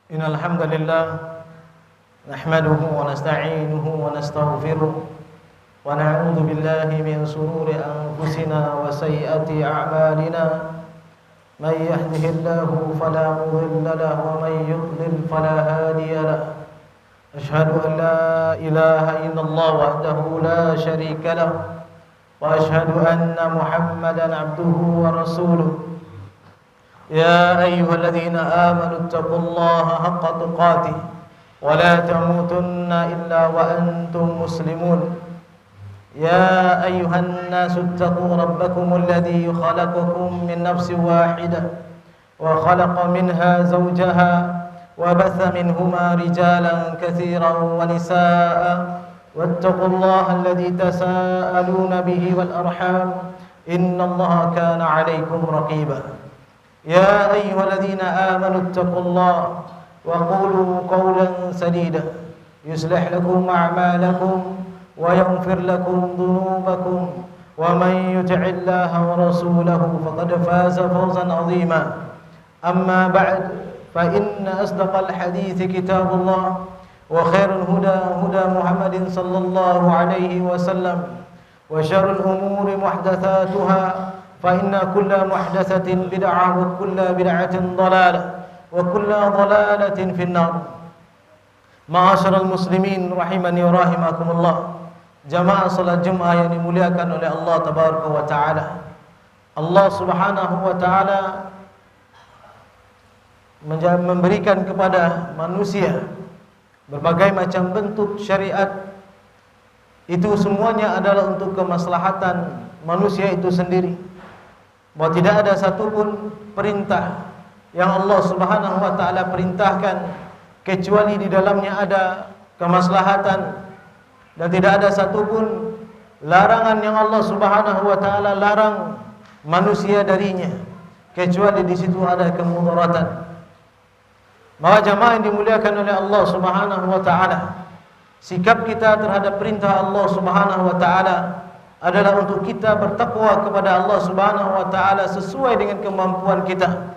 Innal hamdalillah nahmaduhu wa nasta'inuhu wa nastaghfiruh wa na'udzu billahi min shururi anfusina wa sayyiati a'malina may yahdihillahu fala mudilla lahu wa may yudlil fala hadiya lahu ashhadu an la ilaha illallah wahdahu la sharika lahu wa ashhadu anna Muhammadan abduhu wa rasuluh. يا أيها الذين آمنوا اتقوا الله حق تقاته ولا تموتن إلا وأنتم مسلمون. يا أيها الناس اتقوا ربكم الذي خلقكم من نفس واحدة وخلق منها زوجها وبث منهما رجالا كثيرا ونساء واتقوا الله الذي تساءلون به والأرحام إن الله كان عليكم رقيبا. يا أيها الذين آمنوا اتقوا الله وقولوا قولا سديدا يصلح لكم أعمالكم ويغفر لكم ذنوبكم ومن يطع الله ورسوله فقد فاز فوزا عظيما. أما بعد فإن أصدق الحديث كتاب الله وخير الهدى هدى محمد صلى الله عليه وسلم وشر الأمور محدثاتها فإن كل محدثة بدعة وكل بدعة ضلالة وكل ضلالة في النار. Ma'asyiral muslimin rahimani wa rahimakumullah. Jamaah salat Jumat yang dimuliakan oleh Allah tabaraka wa taala. Allah Subhanahu wa taala memberikan kepada manusia berbagai macam bentuk syariat. Itu semuanya adalah untuk kemaslahatan manusia itu sendiri. Bahwa tidak ada satupun perintah yang Allah Subhanahu wa taala perintahkan kecuali di dalamnya ada kemaslahatan, dan tidak ada satupun larangan yang Allah Subhanahu wa taala larang manusia darinya kecuali di situ ada kemudaratan. Maka jamaah yang dimuliakan oleh Allah Subhanahu wa taala, sikap kita terhadap perintah Allah Subhanahu wa taala adalah untuk kita bertakwa kepada Allah Subhanahu wa taala sesuai dengan kemampuan kita.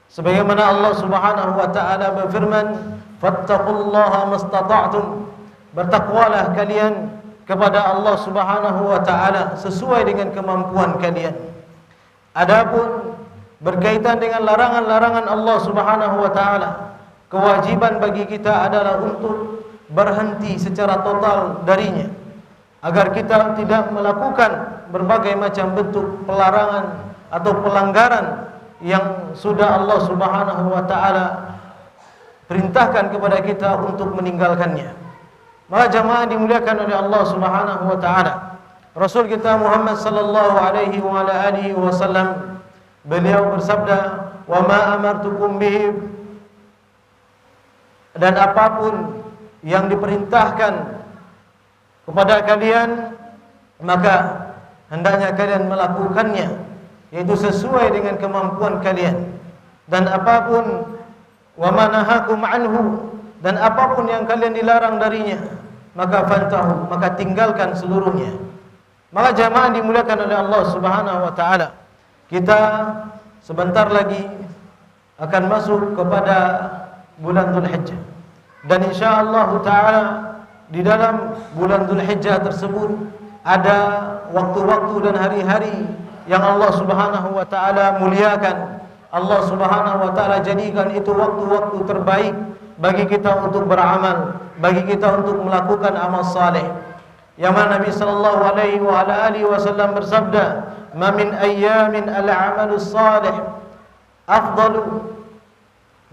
Sebagaimana Allah Subhanahu wa taala berfirman, "Fattaqullaha mastata'tum." Bertakwalah kalian kepada Allah Subhanahu wa taala sesuai dengan kemampuan kalian. Adapun berkaitan dengan larangan-larangan Allah Subhanahu wa taala, kewajiban bagi kita adalah untuk berhenti secara total darinya, agar kita tidak melakukan berbagai macam bentuk pelarangan atau pelanggaran yang sudah Allah Subhanahu wa taala perintahkan kepada kita untuk meninggalkannya. Maka jamaah dimuliakan oleh Allah Subhanahu wa taala, Rasul kita Muhammad sallallahu alaihi wa ala alihi wasallam, beliau bersabda, "Wa ma amartukum bihi," dan apapun yang diperintahkan kepada kalian maka hendaknya kalian melakukannya, yaitu sesuai dengan kemampuan kalian. Dan apapun wa manahakum anhu, dan apapun yang kalian dilarang darinya, maka fantahu, maka tinggalkan seluruhnya. Maka jamaah dimuliakan oleh Allah Subhanahu wa taala, kita sebentar lagi akan masuk kepada bulan Dzulhijjah, dan insyaallah taala di dalam bulan Dzulhijjah tersebut ada waktu-waktu dan hari-hari yang Allah Subhanahu wa taala muliakan. Allah Subhanahu wa taala jadikan itu waktu-waktu terbaik bagi kita untuk beramal, bagi kita untuk melakukan amal saleh. Yang mana Nabi sallallahu alaihi wa ala alihi wasallam bersabda, "Ma min ayyamin al-'amalus salih afdalu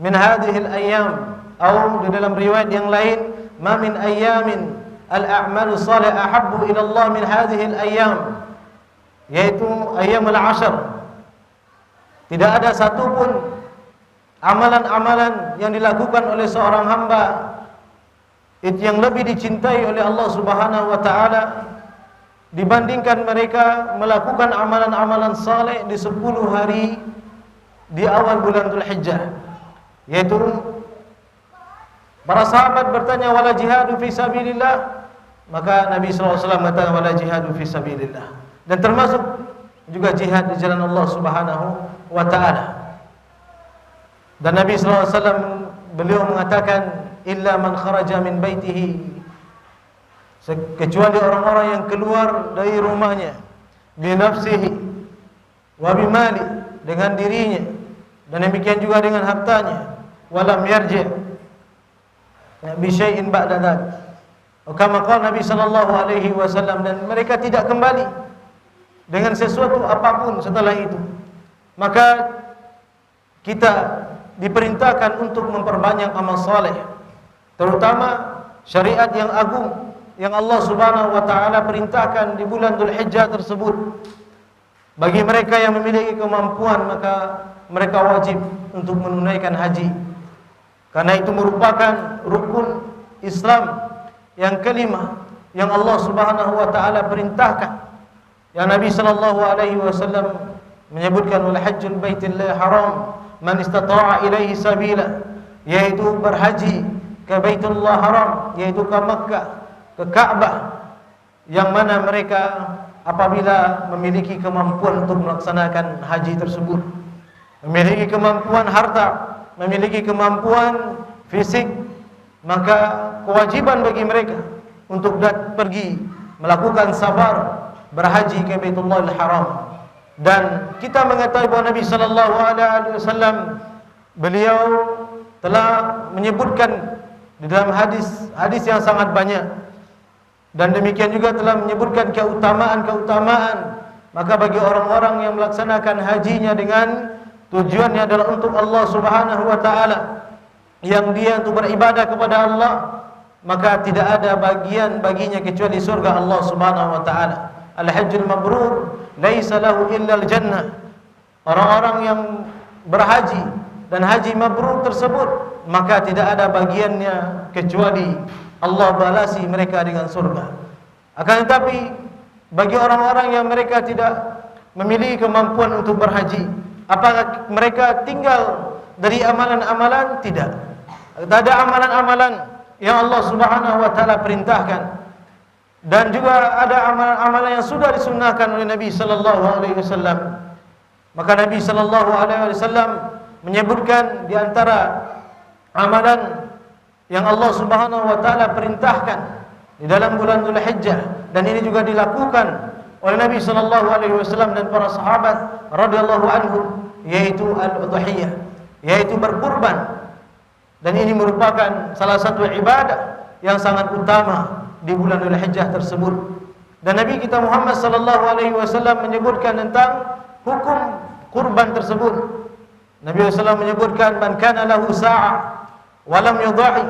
min hadhihi al-ayyam." Atau di dalam riwayat yang lain, "Ma min ayyamin al-a'malu salih ahabbu ila Allah min hadhihi al-ayyam," yaitu ayyamul 'ashr. Tidak ada satupun amalan-amalan yang dilakukan oleh seorang hamba itu yang lebih dicintai oleh Allah Subhanahu wa taala dibandingkan mereka melakukan amalan-amalan saleh di 10 hari di awal bulan Dzulhijjah. Yaitu para sahabat bertanya, "Wala jihadu fi sabilillah?" Maka Nabi sallallahu alaihi wasallam mengatakan, "Wala jihadu fi sabilillah." Dan termasuk juga jihad di jalan Allah Subhanahu wa taala. Dan Nabi sallallahu alaihi wasallam beliau mengatakan illa man kharaja min baitihi, kecuali orang-orang yang keluar dari rumahnya bi nafsihi wa bi mali, dengan dirinya dan demikian juga dengan hartanya, walam yarji bi syai'in ba'da dzalik, kama qala Nabi sallallahu alaihi wasallam, dan mereka tidak kembali dengan sesuatu apapun setelah itu. Maka kita diperintahkan untuk memperbanyak amal saleh, terutama syariat yang agung yang Allah Subhanahu wa taala perintahkan di bulan Dzulhijjah tersebut. Bagi mereka yang memiliki kemampuan, maka mereka wajib untuk menunaikan haji, karena itu merupakan rukun Islam yang kelima yang Allah Subhanahu wa taala perintahkan. Yang Nabi sallallahu alaihi wasallam menyebutkan wal hajjul baitillahil haram man istata'a ilaihi sabila, yaitu berhaji ke Baitullah Haram, yaitu ke Makkah, ke Ka'bah, yang mana mereka apabila memiliki kemampuan untuk melaksanakan haji tersebut, memiliki kemampuan harta, memiliki kemampuan fisik, maka kewajiban bagi mereka untuk pergi melakukan safar berhaji ke Baitullahil Haram. Dan kita mengetahui bahawa Nabi sallallahu alaihi wasallam beliau telah menyebutkan di dalam hadis yang sangat banyak, dan demikian juga telah menyebutkan keutamaan. Maka bagi orang-orang yang melaksanakan hajinya dengan tujuannya adalah untuk Allah Subhanahu wa taala, yang dia untuk beribadah kepada Allah, maka tidak ada bagian baginya kecuali surga Allah Subhanahu wa taala. Al-hajjul mabrur laisa lahu illa al-jannah. Orang-orang yang berhaji dan haji mabrur tersebut, maka tidak ada bagiannya kecuali Allah balasi mereka dengan surga. Akan tetapi bagi orang-orang yang mereka tidak memiliki kemampuan untuk berhaji, apakah mereka tinggal dari amalan-amalan? Tidak. Ada amalan-amalan yang Allah Subhanahu wa taala perintahkan, dan juga ada amalan-amalan yang sudah disunnahkan oleh Nabi sallallahu alaihi wasallam. Maka Nabi sallallahu alaihi wasallam menyebutkan di antara amalan yang Allah Subhanahu wa taala perintahkan di dalam bulan Dzulhijjah, dan ini juga dilakukan oleh Nabi sallallahu alaihi wasallam dan para sahabat radhiyallahu anhum, yaitu al-udhiyah, yaitu berkurban. Dan ini merupakan salah satu ibadah yang sangat utama di bulan Dzulhijjah tersebut. Dan Nabi kita Muhammad sallallahu alaihi wasallam menyebutkan tentang hukum kurban tersebut. Nabi sallallahu menyebutkan man kana lahu sa'a wa lam yudhi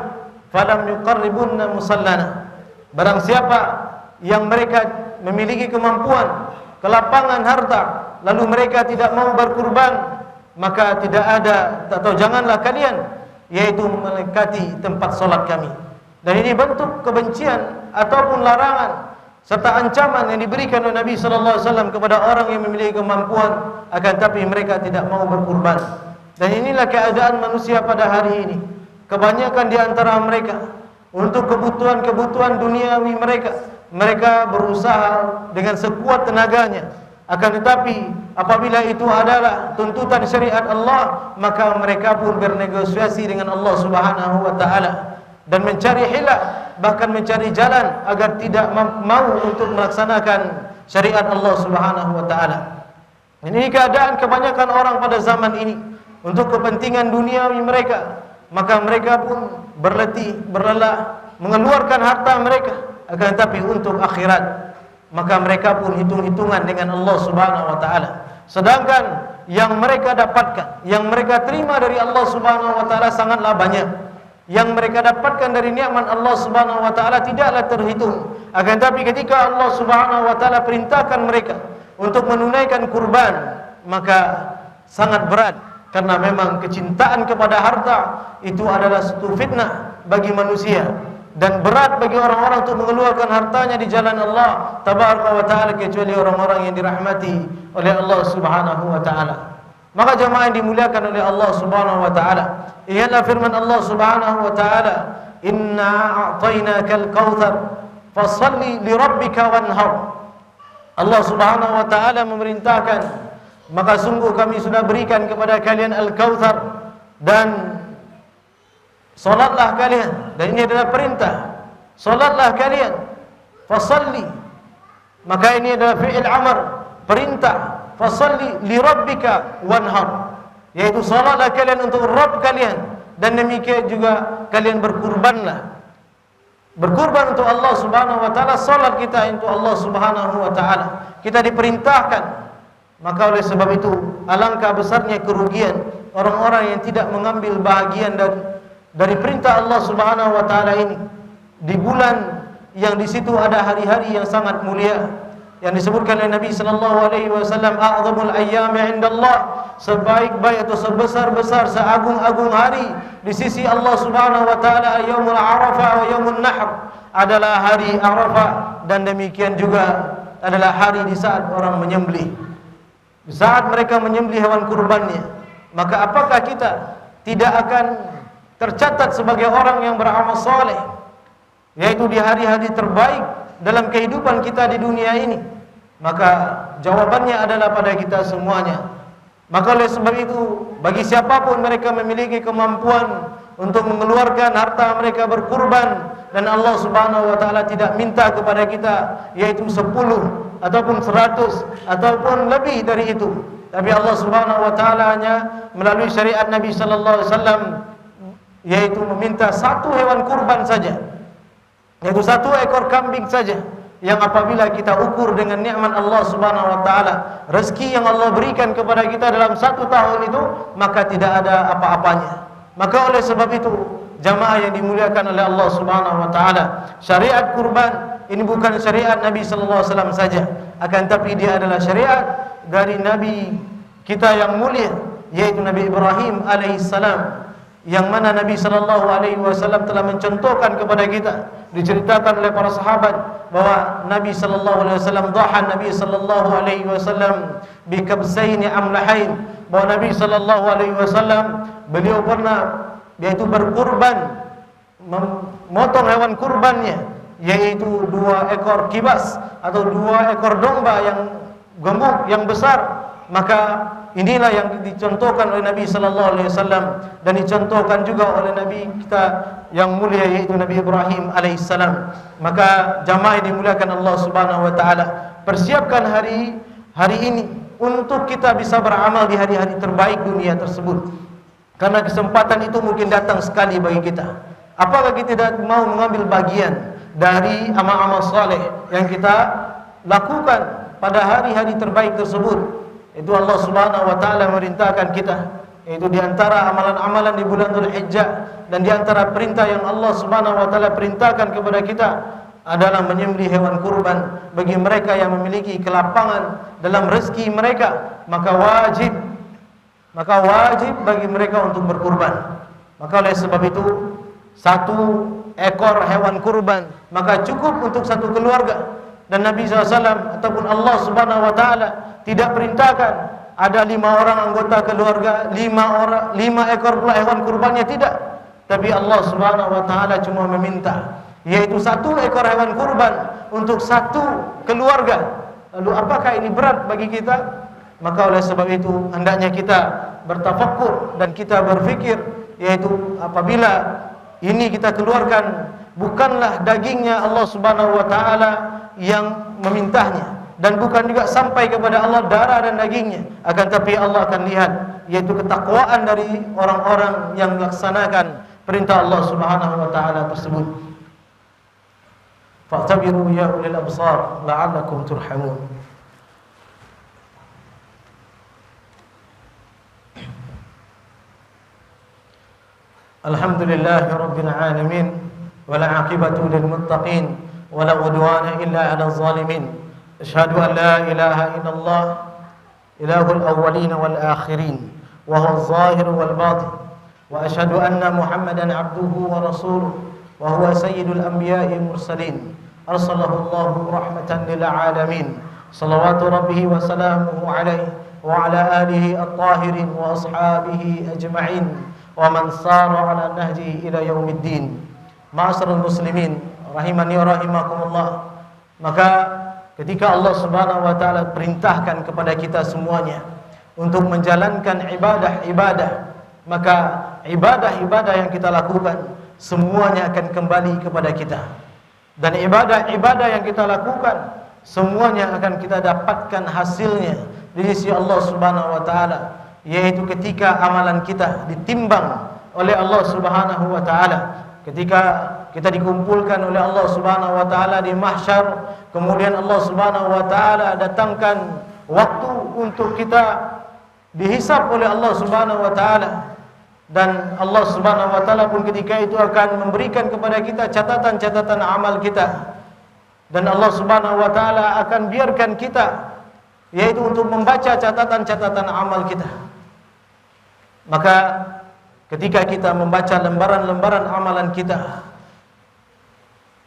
falam yuqarribunna musallana. Barang siapa yang mereka memiliki kemampuan, kelapangan harta, lalu mereka tidak mau berkurban, maka tidak ada atau janganlah kalian yaitu mendekati tempat solat kami. Dan ini bentuk kebencian ataupun larangan serta ancaman yang diberikan oleh Nabi sallallahu alaihi wasallam kepada orang yang memiliki kemampuan akan tapi mereka tidak mau berkurban. Dan inilah keadaan manusia pada hari ini. Kebanyakan di antara mereka untuk kebutuhan-kebutuhan duniawi mereka berusaha dengan sekuat tenaganya. Akan tetapi apabila itu adalah tuntutan syariat Allah, maka mereka pun bernegosiasi dengan Allah Subhanahu wa taala dan mencari hilah, bahkan mencari jalan agar tidak mau untuk melaksanakan syariat Allah Subhanahu wa taala. Ini keadaan kebanyakan orang pada zaman ini untuk kepentingan duniawi mereka, maka mereka pun berletih, berlelah mengeluarkan harta mereka, akan tapi untuk akhirat maka mereka pun hitung-hitungan dengan Allah Subhanahu wa taala. Sedangkan yang mereka dapatkan, yang mereka terima dari Allah Subhanahu wa taala sangatlah banyak. Yang mereka dapatkan dari nikmat Allah Subhanahu wa taala tidaklah terhitung. Akan tapi ketika Allah Subhanahu wa taala perintahkan mereka untuk menunaikan kurban, maka sangat berat, karena memang kecintaan kepada harta itu adalah satu fitnah bagi manusia, dan berat bagi orang-orang untuk mengeluarkan hartanya di jalan Allah tabaraka wa taala, kecuali orang-orang yang dirahmati oleh Allah Subhanahu wa taala. Maka jemaah yang dimuliakan oleh Allah Subhanahu wa taala, ialah firman Allah Subhanahu wa taala, "Inna a'tainakal kautsar fashalli li rabbika wanhar." Allah Subhanahu wa taala memerintahkan, maka sungguh kami sudah berikan kepada kalian al-kautsar, dan Salatlah kalian, dan ini adalah perintah. Salatlah kalian, fasalli. Maka ini adalah fi'il amr, perintah. Fasalli li rabbika wanhar, yaitu salatlah kalian untuk Rabb kalian, dan demikian juga kalian berkurbanlah. Berkurban untuk Allah Subhanahu wa taala, salat kita untuk Allah Subhanahu wa taala. Kita diperintahkan. Maka oleh sebab itu, alangkah besarnya kerugian orang-orang yang tidak mengambil bahagian dari perintah Allah Subhanahu wa taala ini di bulan yang di situ ada hari-hari yang sangat mulia yang disebutkan oleh Nabi sallallahu alaihi wasallam, a'zamul ayyami 'indallah, sebaik-baik atau sebesar-besar, seagung-agung hari di sisi Allah Subhanahu wa taala, yaumul arafah wa yaumun nahr, adalah hari Arafah, dan demikian juga adalah hari di saat orang menyembelih. Di saat mereka menyembelih hewan kurbannya, maka apakah kita tidak akan tercatat sebagai orang yang beramal saleh, yaitu di hari-hari terbaik dalam kehidupan kita di dunia ini? Maka jawabannya adalah pada kita semuanya. Maka oleh sebab itu, bagi siapapun mereka memiliki kemampuan untuk mengeluarkan harta mereka berkurban, dan Allah Subhanahu wa taala tidak minta kepada kita yaitu 10 ataupun 100 ataupun lebih dari itu, tapi Allah Subhanahu wa taala hanya melalui syariat Nabi sallallahu alaihi wasallam yaitu meminta satu hewan kurban saja, yaitu satu ekor kambing saja, yang apabila kita ukur dengan nikmat Allah Subhanahu wa taala, rezeki yang Allah berikan kepada kita dalam 1 tahun itu, maka tidak ada apa-apanya. Maka oleh sebab itu, jamaah yang dimuliakan oleh Allah Subhanahu wa taala, syariat kurban ini bukan syariat Nabi sallallahu alaihi wasallam saja, akan tapi dia adalah syariat dari Nabi kita yang mulia, yaitu Nabi Ibrahim alaihissalam, yang mana Nabi sallallahu alaihi wasallam telah mencontohkan kepada kita. Diceritakan oleh para sahabat bahwa Nabi sallallahu alaihi wasallam, dhahan Nabi sallallahu alaihi wasallam bi kabsaini amlahain, bahwa Nabi sallallahu alaihi wasallam beliau pernah yaitu berkurban, memotong hewan kurbannya, yaitu 2 ekor kibas atau 2 ekor domba yang gemuk, yang besar. Maka inilah yang dicontohkan oleh Nabi sallallahu alaihi wasallam, dan dicontohkan juga oleh Nabi kita yang mulia, yaitu Nabi Ibrahim alaihissalam. Maka jamaah yang dimuliakan Allah Subhanahu wa taala, persiapkan hari ini untuk kita bisa beramal di hari-hari terbaik dunia tersebut, karena kesempatan itu mungkin datang sekali bagi kita. Apakah kita tidak mau mengambil bagian dari amal-amal saleh yang kita lakukan pada hari-hari terbaik tersebut? Itu Allah Subhanahu wa taala merintahkan kita, yaitu di antara amalan-amalan di bulan Dzulhijjah, dan di antara perintah yang Allah Subhanahu wa taala perintahkan kepada kita adalah menyembelih hewan kurban bagi mereka yang memiliki kelapangan dalam rezeki mereka. Maka wajib bagi mereka untuk berkurban. Maka oleh sebab itu, 1 ekor hewan kurban maka cukup untuk 1 keluarga. Dan Nabi SAW ataupun Allah Subhanahu wa taala tidak perintahkan ada 5 orang anggota keluarga, 5 ekor pula hewan kurbannya, tidak. Tapi Allah Subhanahu wa taala cuma meminta yaitu 1 ekor hewan kurban untuk 1 keluarga. Lalu apakah ini berat bagi kita? Maka oleh sebab itu hendaknya kita bertafakkur dan kita berfikir, yaitu apabila ini kita keluarkan, bukanlah dagingnya Allah Subhanahu wa taala yang memintahnya, dan bukan juga sampai kepada Allah darah dan dagingnya, akan tapi Allah akan lihat yaitu ketakwaan dari orang-orang yang melaksanakan perintah Allah Subhanahu wa taala tersebut. Fa'tabiru ya ulil absar la'allakum turhamun. Alhamdulillahi rabbil alamin, wal 'aqibatu lil muttaqin, wala 'udwana illa 'alal zalimin. Asyhadu an la ilaha illallah, ilahul awwalin wal akhirin, wa huwa az-zahir wal batin, wa asyhadu anna Muhammadan 'abduhu wa rasuluhu, wa huwa sayyidul anbiya'i mursalin, arsalahu Allahu rahmatan lil 'alamin. Shalawatu rabbih wa salamuhu alaihi wa ala alihi at-tahirin wa ashabihi ajma'in, wa man sara ala nahji ila yaumiddin. Ma'asyiral muslimin rahimani wa rahimakumullah. Maka ketika Allah Subhanahu wa taala perintahkan kepada kita semuanya untuk menjalankan ibadah-ibadah, maka ibadah-ibadah yang kita lakukan semuanya akan kembali kepada kita. Dan ibadah-ibadah yang kita lakukan semuanya akan kita dapatkan hasilnya di sisi Allah Subhanahu wa taala, yaitu ketika amalan kita ditimbang oleh Allah Subhanahu wa taala. Ketika kita dikumpulkan oleh Allah Subhanahu wa taala di mahsyar, kemudian Allah Subhanahu wa taala datangkan waktu untuk kita dihisab oleh Allah Subhanahu wa taala, dan Allah Subhanahu wa taala pun ketika itu akan memberikan kepada kita catatan-catatan amal kita, dan Allah Subhanahu wa taala akan biarkan kita yaitu untuk membaca catatan-catatan amal kita. Maka ketika kita membaca lembaran-lembaran amalan kita,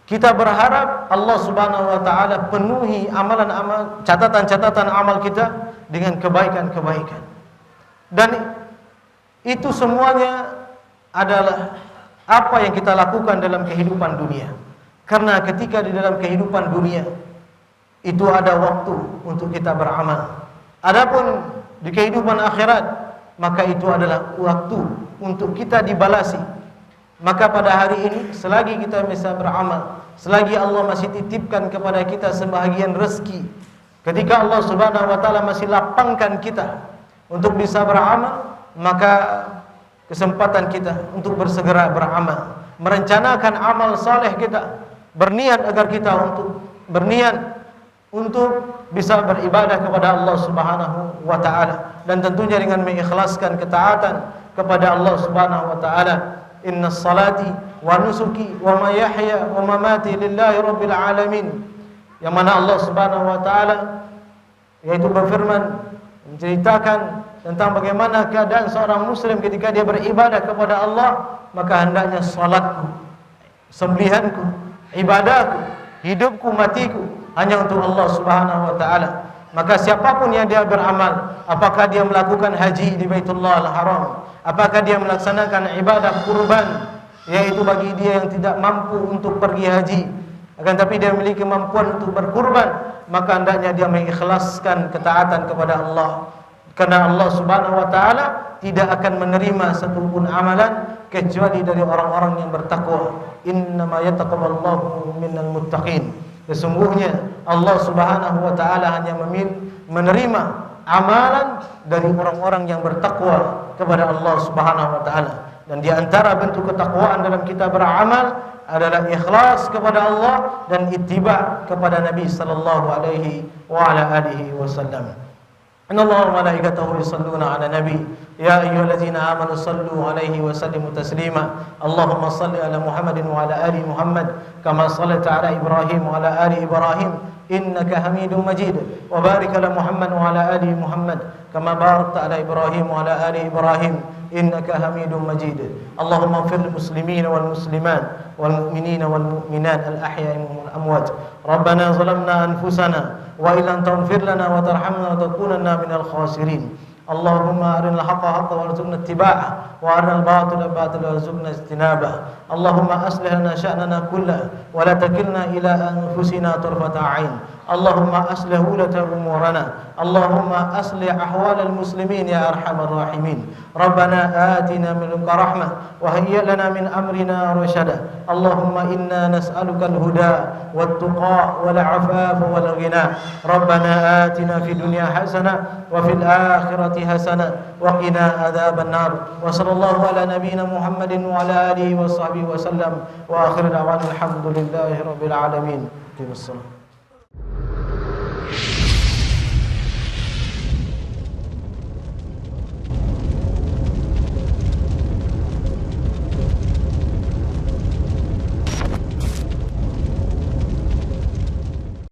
kita berharap Allah Subhanahu wa taala penuhi amalan-amal, catatan-catatan amal kita dengan kebaikan-kebaikan. Dan itu semuanya adalah apa yang kita lakukan dalam kehidupan dunia. Karena ketika di dalam kehidupan dunia itu ada waktu untuk kita beramal. Adapun di kehidupan akhirat, maka itu adalah waktu untuk kita dibalasi. Maka pada hari ini selagi kita bisa beramal, selagi Allah masih titipkan kepada kita sebahagian rezeki, ketika Allah Subhanahu wa taala masih lapangkan kita untuk bisa beramal, maka kesempatan kita untuk bersegera beramal, merencanakan amal saleh kita, berniat agar kita untuk bisa beribadah kepada Allah Subhanahu wa taala, dan tentunya dengan mengikhlaskan ketaatan kepada Allah Subhanahu wa taala. Innas salati wa nusuki wa mahyaya wa mamati lillahi rabbil alamin. Yang mana Allah Subhanahu wa taala yaitu berfirman menceritakan tentang bagaimana keadaan seorang muslim ketika dia beribadah kepada Allah, maka hendaknya salatku, sembelihanku, ibadahku, hidupku, matiku hanya untuk Allah Subhanahu wa taala. Maka siapapun yang dia beramal, apakah dia melakukan haji di Baitullah Al-Haram, apakah dia melaksanakan ibadah kurban, yaitu bagi dia yang tidak mampu untuk pergi haji, akan tapi dia memiliki kemampuan untuk berkurban, maka hendaknya dia mengikhlaskan ketaatan kepada Allah. Karena Allah Subhanahu wa taala tidak akan menerima satupun amalan kecuali dari orang-orang yang bertakwa. Innama yataqabbalallahu minal muttaqin. Sesungguhnya Allah Subhanahu wa taala hanya menerima amalan dari orang-orang yang bertakwa kepada Allah Subhanahu wa taala. Dan di antara bentuk ketakwaan dalam kita beramal adalah ikhlas kepada Allah dan ittiba kepada Nabi sallallahu alaihi wa ala alihi wasallam. Innallaha wa malaikatahu yusholluna 'alan nabi ya ayyuhallazina amanu shallu 'alaihi wa sallimu taslima. Allahumma shalli 'ala Muhammadin wa 'ala ali Muhammad kama shallaita 'ala Ibrahim wa 'ala ali Ibrahim innaka Hamidum Majid. Wa barik 'ala Muhammad wa 'ala ali Muhammad kama barakta 'ala Ibrahim wa 'ala ali Ibrahim innaka Hamidum Majid. Allahumma ighfir lil muslimina wal muslimat wal mu'minina wal mu'minat al ahya'i wal amwat. Rabbana zalamna anfusana wa illam taghfir lana wa tarhamna latakunanna minal khasirin. Allahumma arinal haqqa haqqan warzuqna ittiba'ah wa arinal batila batilan warzuqna ijtinabah. Allahumma aslih lana sya'nana kullahu wa la takilna ila anfusina tarfata 'ain. Allahumma aslih ulata umurana. Allahumma aslih ahwalal muslimin ya arhamar rahimin. Rabbana atina min ladunka rahmah wa hayyi' lana min amrina rashada. Allahumma inna nas'aluka al-huda wat-tuqa wal 'afafa wal ghina. Rabbana atina fid dunya hasanah wa fil akhirati hasanah wa qina adzaban nar. Wa sallallahu ala nabiyyina Muhammadin wa ala alihi wa sahbihi wa sallam. Wa akhiru da'wana alhamdulillahi rabbil alamin. Wassalam.